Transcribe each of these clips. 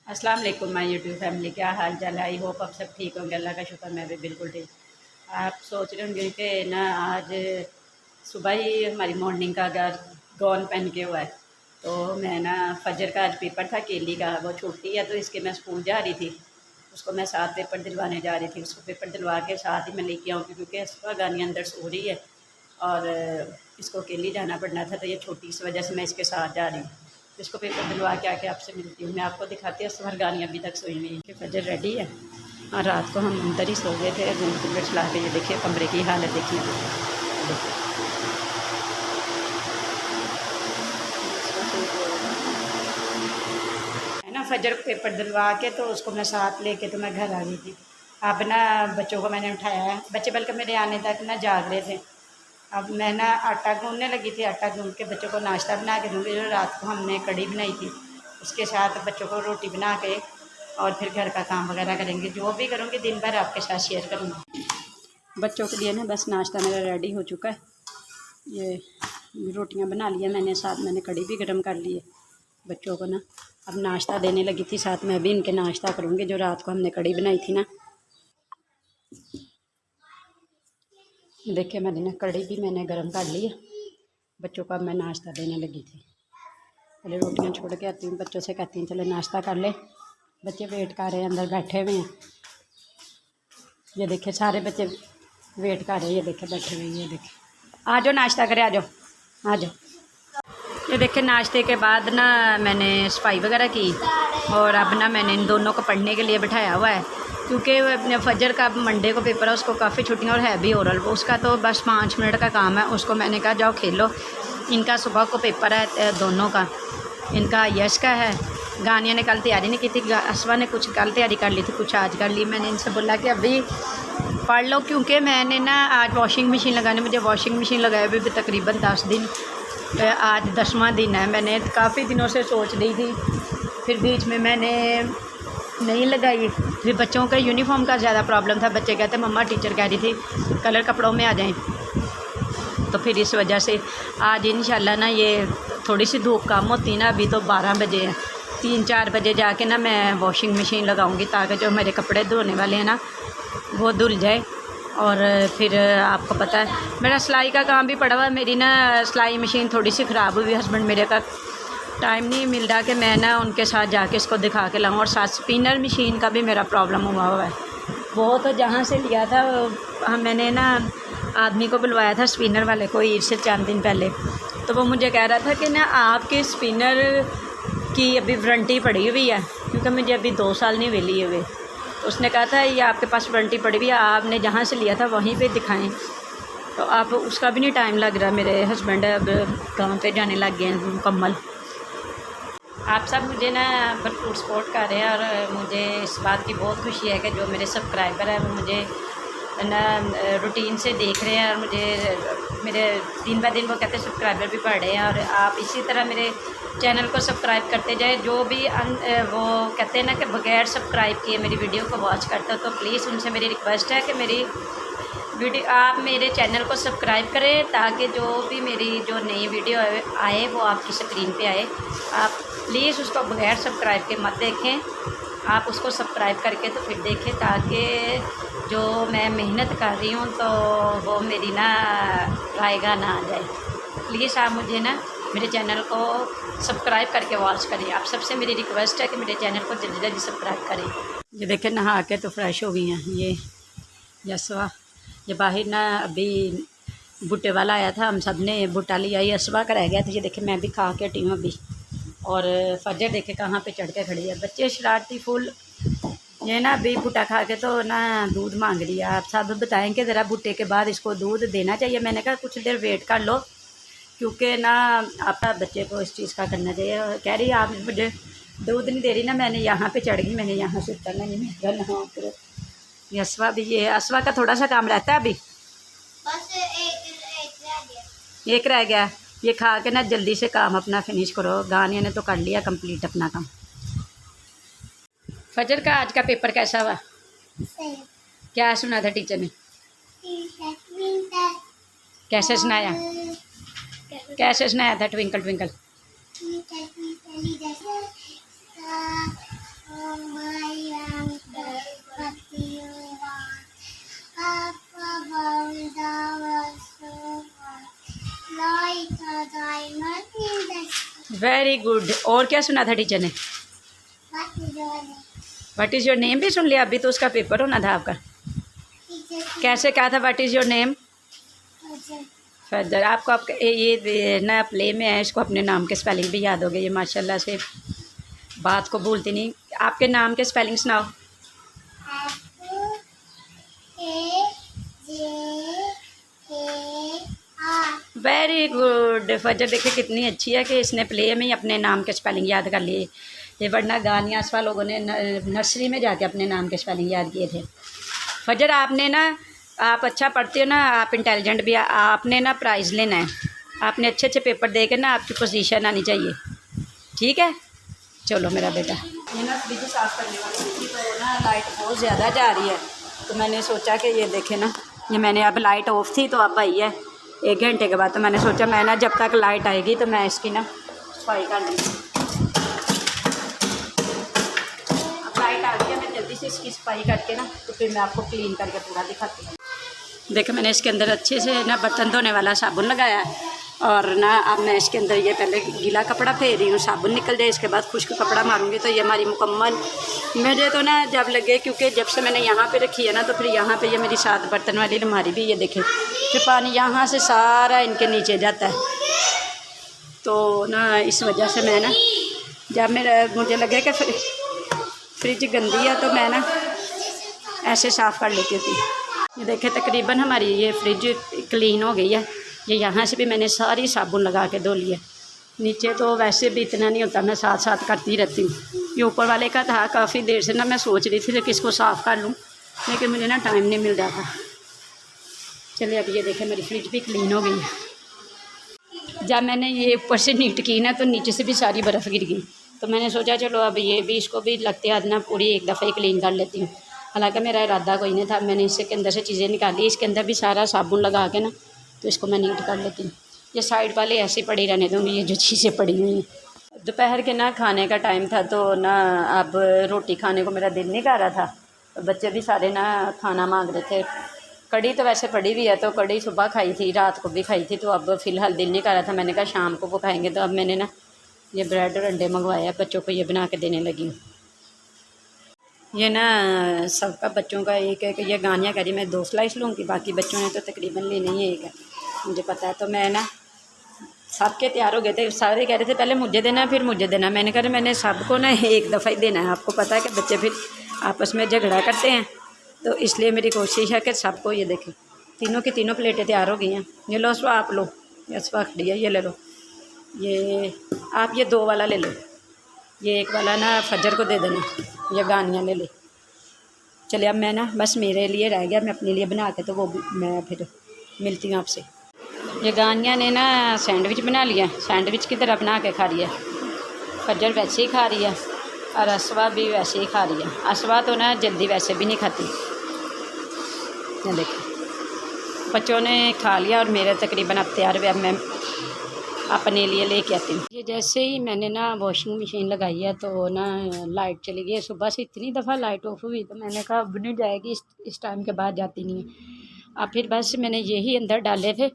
अस्सलाम वालेकुम my YouTube family, क्या हाल चाल है। आई होप आप सब ठीक होंगे। अल्लाह का शुक्र, मैं भी बिल्कुल ठीक। आप सोच रहे होंगे कि ना आज सुबह ही हमारी मॉर्निंग का अगर गौन पहन के हुआ है, तो मैं ना फजर का आज पेपर था केली का, वो छुट्टी है तो इसके मैं स्कूल जा रही थी। उसको मैं साथ पेपर दिलवाने जा रही थी। उसको पेपर दिलवा के साथ ही मैं लेके आऊँगी, क्योंकि सुबह गानी अंदर सो रही है और इसको केली जाना पड़ना था, तो ये छोटी इस वजह से मैं इसके साथ जा रही हूँ। तो इसको पेपर दिलवा के आके आपसे मिलती हूँ। मैं आपको दिखाती हूँ सुबह गानी अभी तक सोई हुई है। फजर रेडी है और रात को हम अंदर ही सो गए थे रूम चला के। ये देखिए कमरे की हालत देखिए, है ना। फजर पेपर दिलवा के तो उसको मैं साथ लेके तो मैं घर आ गई थी। अब ना बच्चों को मैंने उठाया है, बच्चे बल्कि मेरे आने तक ना जाग रहे थे। अब मैं ना आटा गूँधने लगी थी। आटा गूँध के बच्चों को नाश्ता बना के दूँगी। जो रात को हमने कढ़ी बनाई थी, उसके साथ बच्चों को रोटी बना के और फिर घर का काम वगैरह करेंगे। जो भी करूँगी दिन भर आपके साथ शेयर करूँगी। बच्चों के लिए ना बस नाश्ता मेरा रेडी हो चुका है। ये रोटियां बना लिया मैंने, साथ मैंने कढ़ी भी गर्म कर ली है बच्चों को ना। अब नाश्ता देने लगी थी, साथ में भी इनके नाश्ता करूँगी। जो रात को हमने कढ़ी बनाई थी ना, देखिए मैंने ना कढ़ी भी मैंने गर्म कर ली है बच्चों को। अब मैं नाश्ता देने लगी थी। पहले रोटियां छोड़ के आती हूँ, बच्चों से कहती हूँ चले नाश्ता कर ले। बच्चे वेट कर रहे हैं, अंदर बैठे हुए हैं। ये देखिए सारे बच्चे वेट कर रहे हैं। ये देखिए बैठे हुए हैं। ये देखिए आ जाओ नाश्ता करें, आ जाओ आ जाओ। ये देखिए नाश्ते के बाद ना मैंने सफाई वगैरह की और अब ना मैंने इन दोनों को पढ़ने के लिए बिठाया हुआ है, क्योंकि फजर का मंडे को पेपर है, उसको काफ़ी छुट्टियां और है भी ओरल। उसका तो बस 5 मिनट का काम है। उसको मैंने कहा जाओ खेलो। इनका सुबह को पेपर है दोनों का। इनका यश का है। गानिया ने कल तैयारी नहीं की थी, असवा ने कुछ कल तैयारी कर ली थी, कुछ आज कर ली। मैंने इनसे बोला कि अभी पढ़ लो, क्योंकि मैंने ना आज वॉशिंग मशीन लगाने, मुझे वॉशिंग मशीन लगाए हुए भी तकरीबन 10 दिन, आज 10वां दिन है। मैंने काफ़ी दिनों से सोच रही थी, फिर बीच में मैंने नहीं लगाई। फिर बच्चों का यूनिफॉर्म का ज़्यादा प्रॉब्लम था। बच्चे कहते मम्मा टीचर कह रही थी कलर कपड़ों में आ जाएं, तो फिर इस वजह से आज इंशाल्लाह ना ये थोड़ी सी धूप कम होती ना, अभी तो 12 बजे हैं, 3-4 बजे जाके ना मैं वॉशिंग मशीन लगाऊंगी, ताकि जो मेरे कपड़े धोने वाले हैं ना वो धुल जाए। और फिर आपको पता है मेरा सिलाई का काम भी पड़ा हुआ है। मेरी ना सिलाई मशीन थोड़ी सी ख़राब हुई। हस्बैंड मेरे का टाइम नहीं मिल रहा कि मैं ना उनके साथ जाके इसको दिखा के लाऊं। और साथ स्पिनर मशीन का भी मेरा प्रॉब्लम हुआ है। वो तो जहाँ से लिया था मैंने ना आदमी को बुलवाया था स्पिनर वाले को ईद से 4 दिन पहले। तो वो मुझे कह रहा था कि ना आपके स्पिनर की अभी वारंटी पड़ी हुई है, क्योंकि मुझे अभी 2 साल नहीं मिली हुई। तो उसने कहा था ये आपके पास वारंटी पड़ी हुई है, आपने जहाँ से लिया था वहीं पे दिखाएं। तो आप उसका भी नहीं टाइम लग रहा। मेरे हस्बैंड अब काम पे जाने लग गए हैं मुकम्मल। आप सब मुझे ना भरपूर सपोर्ट कर रहे हैं और मुझे इस बात की बहुत खुशी है कि जो मेरे सब्सक्राइबर हैं वो मुझे ना रूटीन से देख रहे हैं और मुझे मेरे दिन ब दिन वो कहते हैं सब्सक्राइबर भी बढ़ रहे हैं। और आप इसी तरह मेरे चैनल को सब्सक्राइब करते जाए। जो भी वो कहते हैं ना कि बगैर सब्सक्राइब किए मेरी वीडियो को वॉच करते हो, तो प्लीज़ उनसे मेरी रिक्वेस्ट है कि मेरी वीडियो आप मेरे चैनल को सब्सक्राइब करें, ताकि जो भी मेरी जो नई वीडियो आए वो आपकी स्क्रीन पे आए। आप प्लीज़ उसको बगैर सब्सक्राइब के मत देखें, आप उसको सब्सक्राइब करके तो फिर देखें, ताकि जो मैं मेहनत कर रही हूँ तो वो मेरी ना रायगा ना आ जाए। प्लीज़ आप मुझे ना मेरे चैनल को सब्सक्राइब करके वॉच करें। आप सबसे मेरी रिक्वेस्ट है कि मेरे चैनल को जल्दी जल्दी सब्सक्राइब करें। ये देखें नहा के तो फ्रेश हो गई हैं। ये यसवा ये बाहर ना अभी भुट्टे वाला आया था, हम सब ने भुट्टा लिया। ये यसवा का रह गया था। ये देखे मैं भी खा के हटी हूँ अभी। और फजर देखे कहाँ पे चढ़ के खड़ी है। बच्चे शरारती फुल। ये ना अभी भुट्टा खा के तो ना दूध मांग रही है। आप सब बताएं कि ज़रा भुट्टे के बाद इसको दूध देना चाहिए। मैंने कहा कुछ देर वेट कर लो, क्योंकि ना आपका बच्चे को इस चीज़ का करना चाहिए। कह रही आप मुझे दूध नहीं दे रही ना। मैंने यहाँ पे चढ़ गई, मैंने यहाँ से उतरना नहीं। मैं नहा फिर यसवा भी, ये असवा का थोड़ा सा काम रहता है अभी, बस एक रह गया। ये खा के ना जल्दी से काम अपना फिनिश करो। गानिया ने तो कर लिया कंप्लीट अपना काम। फजर का आज का पेपर कैसा हुआ? क्या सुना था टीचर ने? कैसे सुनाया? कैसे सुनाया था ट्विंकल ट्विंकल? Very good. और क्या सुना था टीचर ने? व्हाट इज़ योर नेम भी सुन लिया? अभी तो उसका पेपर होना था आपका। कैसे कहा था व्हाट इज़ योर नेम? फजर। आपको आपका ये ना प्ले में है, इसको अपने नाम के स्पेलिंग भी याद हो गए। ये माशाल्लाह से बात को भूलती नहीं। आपके नाम के स्पेलिंग सुनाओ। Very good. फजर देखिए कितनी अच्छी है कि इसने प्ले में ही अपने नाम के स्पेलिंग याद कर लिए। ये वरना गानियासवा लोगों ने नर्सरी में जाके अपने नाम के स्पेलिंग याद किए थे। फजर आपने ना, आप अच्छा पढ़ते हो ना, आप इंटेलिजेंट भी, आपने ना प्राइज़ लेना है। आपने अच्छे अच्छे पेपर दे के ना आपकी पोजीशन आनी चाहिए, ठीक है? चलो मेरा बेटा। ये ना फ्रिज साफ़ करने वाली थी तो ना लाइट बहुत ज़्यादा जा रही है, तो मैंने सोचा कि ये देखे ना, ये मैंने अब लाइट ऑफ थी तो अब आई है 1 घंटे के बाद, तो मैंने सोचा मैं ना जब तक लाइट आएगी तो मैं इसकी ना सफाई कर लूँगी। अब लाइट आ गई है, मैं जल्दी से इसकी सफाई करके ना तो फिर मैं आपको क्लीन करके पूरा दिखाती हूँ। देखो मैंने इसके अंदर अच्छे से ना बर्तन धोने वाला साबुन लगाया है, और ना अब मैं इसके अंदर ये पहले गीला कपड़ा फेर रही हूँ, साबुन निकल जाए, इसके बाद खुश्क कपड़ा मारूंगी तो ये हमारी मुकम्मल। मुझे तो ना जब लगे, क्योंकि जब से मैंने यहाँ पे रखी है ना तो फिर यहाँ पे ये मेरी 7 बर्तन वाली अलमारी भी, ये देखें फिर पानी यहाँ से सारा इनके नीचे जाता है, तो ना इस वजह से मैं ना जब मुझे लगे कि फ्रिज गंदी है तो मैं ना ऐसे साफ़ कर लेती थी। ये देखें तकरीबन हमारी ये फ्रिज क्लीन हो गई है। ये यहाँ से भी मैंने सारी साबुन लगा के धो लिया। नीचे तो वैसे भी इतना नहीं होता, मैं साथ साथ करती रहती हूँ। ये ऊपर वाले का था, काफ़ी देर से ना मैं सोच रही थी कि इसको साफ़ कर लूँ, लेकिन मुझे ना टाइम नहीं मिल रहा था। चलिए अब ये देखें मेरी फ्रिज भी क्लीन हो गई है। जब मैंने ये ऊपर से नीट की ना तो नीचे से भी सारी बर्फ़ गिर गई, तो मैंने सोचा चलो अब ये भी, इसको भी लगते हाथ ना पूरी एक दफ़ा ही क्लीन कर लेती हूँ। हालांकि मेरा इरादा कोई नहीं था, मैंने इसके अंदर से चीज़ें निकाली, इसके अंदर भी सारा साबुन लगा के ना तो इसको मैं नीट कर लेती हूँ। ये साइड वाले ऐसे पड़ी रहने दूँगी, ये जो चीज़ें पड़ी हुई हैं। दोपहर के ना खाने का टाइम था तो ना अब रोटी खाने को मेरा दिल नहीं कर रहा था, तो बच्चे भी सारे ना खाना मांग रहे थे। कड़ी तो वैसे पड़ी हुई है, तो कड़ी सुबह खाई थी, रात को भी खाई थी, तो अब फ़िलहाल दिल नहीं कर रहा था। मैंने कहा शाम को वो खाएँगे, तो अब मैंने ना ये ब्रेड और अंडे मंगवाया, बच्चों को ये बना के देने लगी हूँ। ये ना सबका बच्चों का एक है कि ये गानियाँ कह रही मैं 2 स्लाइस लूँगी, बाकी बच्चों ने तो तकरीबन लेनी ही एक है, मुझे पता है। तो मैं ना सबके तैयार हो गए थे, सारे कह रहे थे पहले मुझे देना फिर मुझे देना। मैंने कहा मैंने सबको ना एक दफ़ा ही देना है, आपको पता है कि बच्चे फिर आपस में झगड़ा करते हैं, तो इसलिए मेरी कोशिश है कि सबको। ये देखें तीनों की तीनों प्लेटें तैयार हो गई हैं। ये लो अस्वा, आप लो, अस्वा खड़ी है, ये ले लो, ये आप ये 2 वाला ले लो, ये 1 वाला ना फजर को दे देना, ये गानियाँ ले ले। चलिए अब मैं ना बस मेरे लिए रह गया, मैं अपने लिए बना के तो वो मैं फिर मिलती हूँ आपसे। ये गानियाँ ने ना सैंडविच बना लिया, सैंडविच की तरह बना के खा रही है। फजर वैसे ही खा रही है और अस्वा भी वैसे ही खा रही है। अस्वा तो ना जल्दी वैसे भी नहीं खाती। ये देखिए बच्चों ने खा लिया और मेरे तकरीबन अब तैयार हुए, अब मैं अपने लिए लेके आती हूँ। ये जैसे ही मैंने ना वॉशिंग मशीन लगाई है तो ना लाइट चली गई। सुबह से इतनी दफ़ा लाइट ऑफ हुई तो मैंने कहा अब नहीं जाएगी, इस टाइम के बाद जाती नहीं है। अब फिर बस मैंने यही अंदर डाले थे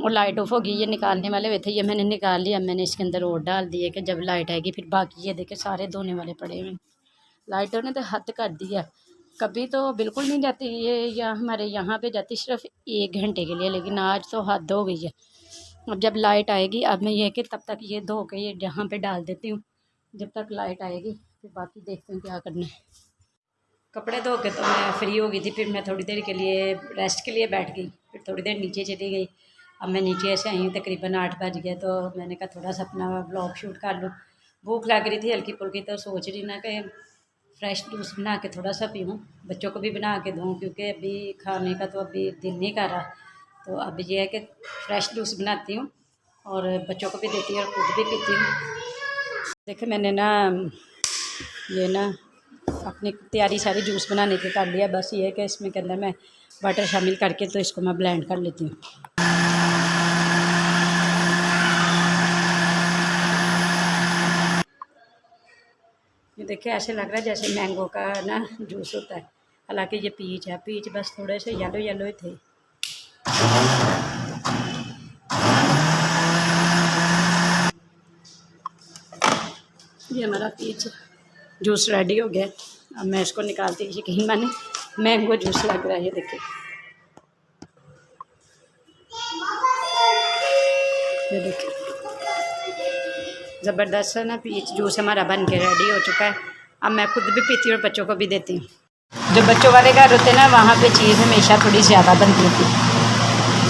और लाइट ऑफ हो गई, ये निकालने वाले हुए थे, ये मैंने निकाल लिया। मैंने इसके अंदर और डाल दिए कि जब लाइट आएगी फिर बाकी ये देखे सारे धोने वाले पड़े हुए। लाइटों ने तो हद कर दिया, कभी तो बिल्कुल नहीं जाती ये, या हमारे यहाँ पे जाती सिर्फ 1 घंटे के लिए, लेकिन आज तो हद हो गई है। अब जब लाइट आएगी अब मैं ये कि तब तक ये धो के ये जहाँ पे डाल देती हूँ, जब तक लाइट आएगी फिर बाकी देखती हूँ क्या करना है। कपड़े धो के तो मैं फ्री हो गई थी, फिर मैं थोड़ी देर के लिए रेस्ट के लिए बैठ गई, फिर थोड़ी देर नीचे चली गई। अब मैं नीचे ऐसे आई हूँ, तकरीबन 8 बज गए, तो मैंने कहा थोड़ा सा अपना ब्लॉग शूट कर लूँ। भूख लग रही थी हल्की फुल्की, तो सोच रही ना कि फ्रेश जूस बना के थोड़ा सा पीऊँ, बच्चों को भी बना के दूँ, क्योंकि अभी खाने का तो अभी दिल नहीं कर रहा। तो अब ये है कि फ्रेश जूस बनाती हूँ और बच्चों को भी देती हूँ और खुद भी पीती हूँ। देखिए मैंने ना ये ना अपनी तैयारी सारी जूस बनाने की कर लिया, बस ये है कि इसमें के अंदर मैं वाटर शामिल करके तो इसको मैं ब्लेंड कर लेती हूँ। ये देखिए ऐसे लग रहा है जैसे मैंगो का ना जूस होता है, हालांकि ये पीच है, पीच बस थोड़े से येलो येलो ही थे। ये हमारा पीच जूस रेडी हो गया। अब मैं इसको निकालती, यकीन माने मैंगो जूस लग रहा है, ये देखिए, ये देखिए ज़बरदस्त है ना। पीच जूस हमारा बन के रेडी हो चुका है। अब मैं खुद भी पीती हूँ और बच्चों को भी देती हूँ। जो बच्चों वाले घर होते हैं ना, वहाँ पे चीज़ हमेशा थोड़ी ज़्यादा बनती होती है,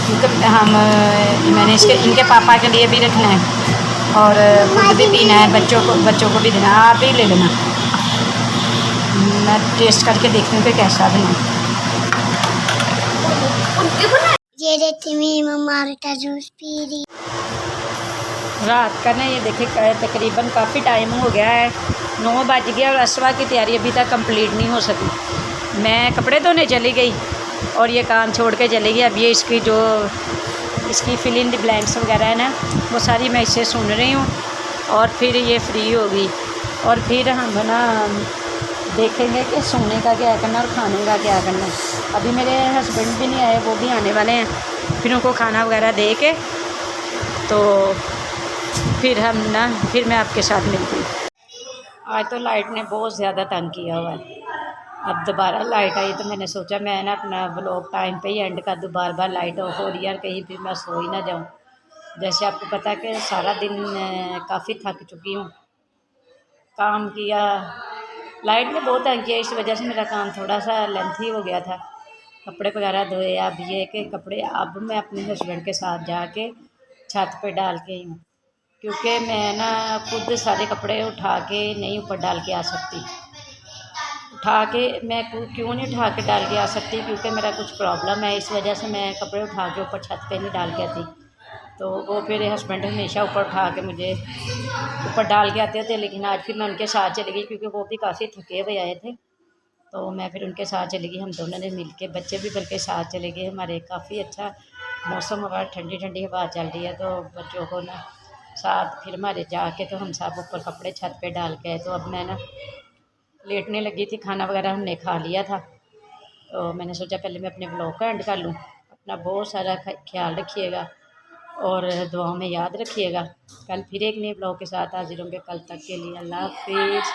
क्योंकि मैंने इनके पापा के लिए भी रखना है और खुद भी पीना है, बच्चों को भी देना। आप ही ले लेना, मैं टेस्ट करके देखती हूँ कि कैसा बना। ये देखती मेरी मम्मा का जूस पी रही। रात का ना ये देखिए तकरीबन काफ़ी टाइम हो गया है, 9 बज गया और असवा की तैयारी अभी तक कंप्लीट नहीं हो सकी। मैं कपड़े धोने चली गई और ये काम छोड़ के चली गई। अब ये इसकी फिल इन द ब्लैंक्स वगैरह है ना, वो सारी मैं इससे सुन रही हूँ और फिर ये फ्री होगी और फिर हम ना देखेंगे कि सोने का क्या करना और खाने का क्या करना। अभी मेरे हस्बैंड भी नहीं आए, वो भी आने वाले हैं, फिर उनको खाना वगैरह दे के तो फिर मैं आपके साथ मिलती हूँ। आज तो लाइट ने बहुत ज़्यादा तंग किया हुआ है। अब दोबारा लाइट आई तो मैंने सोचा मैं ना अपना व्लॉग टाइम पे ही एंड कर दूँ। बार बार लाइट ऑफ हो रही है, कहीं भी मैं सो ही ना जाऊँ। जैसे आपको पता है कि सारा दिन काफ़ी थक चुकी हूँ, काम किया, लाइट ने बहुत तंग किया। इस वजह से मेरा काम थोड़ा सा लेंथी हो गया था। कपड़े वगैरह धोए। अब ये कि कपड़े अब मैं अपने हस्बैंड के साथ जाके छत पे डाल के हूँ, क्योंकि मैं ना खुद सारे कपड़े उठा के नहीं ऊपर डाल के आ सकती। मैं क्यों नहीं उठा के डाल के आ सकती, क्योंकि मेरा कुछ प्रॉब्लम है, इस वजह से मैं कपड़े उठा के ऊपर छत पे नहीं डाल के आती। तो वो मेरे हस्बैंड हमेशा ऊपर उठा के मुझे ऊपर डाल के आते थे, लेकिन आज फिर मैं उनके साथ चली गई, क्योंकि वो भी काफ़ी थके हुए आए थे। तो मैं फिर उनके साथ चली गई, हम दोनों ने मिल के, बच्चे भी बल्कि साथ चले गए हमारे। काफ़ी अच्छा मौसम हुआ, ठंडी ठंडी हवा चल रही है, तो बच्चों को ना साथ फिर हमारे जाके तो हम सब ऊपर कपड़े छत पे डाल के आए। तो अब मैं ना लेटने लगी थी, खाना वगैरह हमने खा लिया था, तो मैंने सोचा पहले मैं अपने ब्लॉग का एंड कर लूँ। अपना बहुत सारा ख्याल रखिएगा और दुआओं में याद रखिएगा। कल फिर एक नए ब्लॉग के साथ हाजिर होंगे। कल तक के लिए अल्लाह हाफिज़।